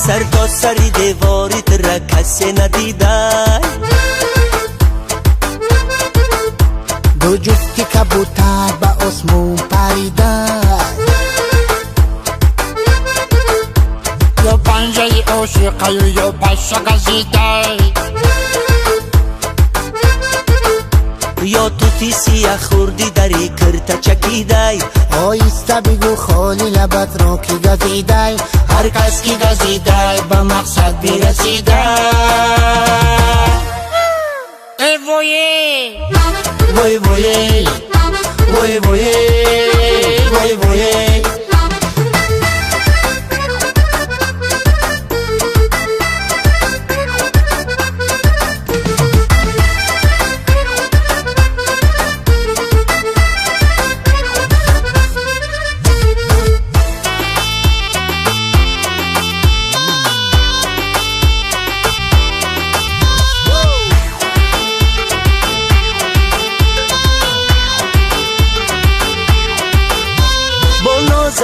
سر تا سری دیواریت را کسی ندیده دو جفتی کبوتر به آسمون پریده یا پنجه عاشقی یا پشه گزیده یا توتی سیاه خوردی دری کرتا چکیده آیسته بگو خالی لبت را کی گزیده هر کس کی گزیده به مقصد برسیده ای وایه وای وای وای وای وای وای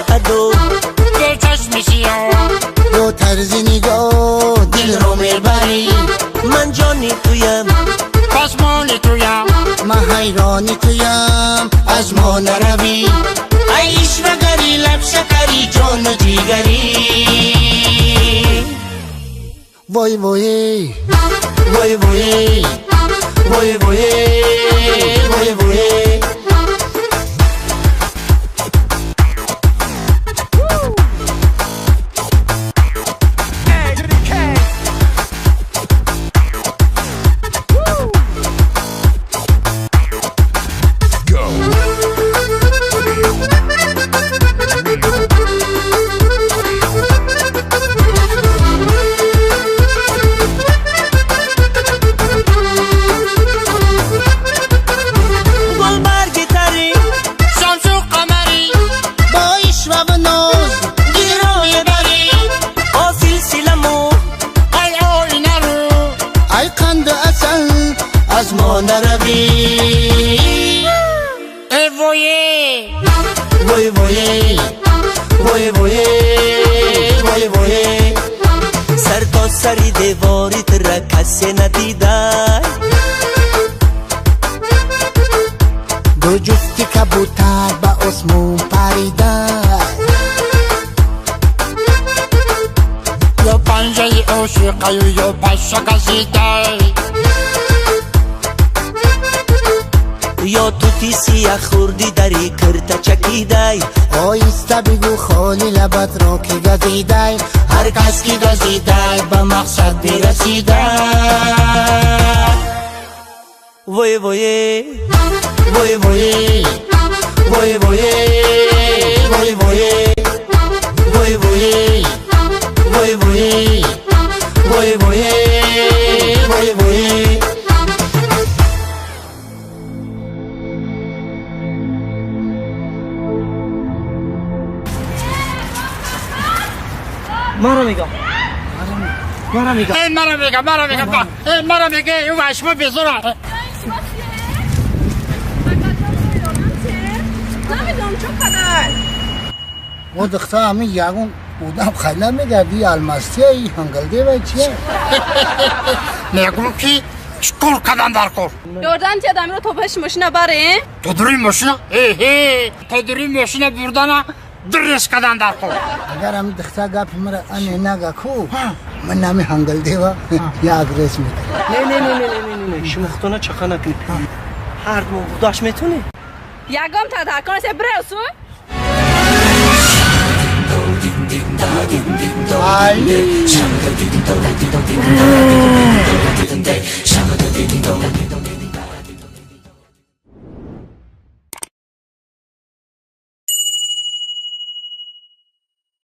ادو دل چشم سیاه دو طرز نگاه دل رو میبری من جانی تویم پس مالی تویم من حیرانی تویم از ما نروی ای عشوگری لب شکری جان و جیگری وای وای وای وای وای وای وای وای از ما نروی ای وایه وای وای وای وای وای وای سر تا سری دیواریت را کسی ندیده دو جفتی کبوتر به آسمون پریده یا پنجه عاشقی یا پشه گزیده یا توتی سیاه خوردی دری کرتا چکیده آیسته بگو خالی لبت را کی گزیده هر کس کی گزیده به مقصد برسیده وای وای وای وای وای وای وای وای وای وای وای وای وای وای وای مرا میگم مرا میگم این مرا میگم این مرا میگه او اشما بزرگ نمیدونم چقدر o dıxta همین یگون بودم خیلی میگردی الماستی ای هنگلده و چیه میگم که چکور کدام برکور یردن تی adamı رو توپش ماشینا بره تدری ماشینا تدری ماشینا بردن درش کدن در خود اگر هم دختر گپ مرا انه نگه کو من نامی هنگل دیوا یا اگریس میکنم نه نه نه نه نه نه شما خودتون چخانه کنید هر دو داشت میتونی یگام تدکان سه برسو آی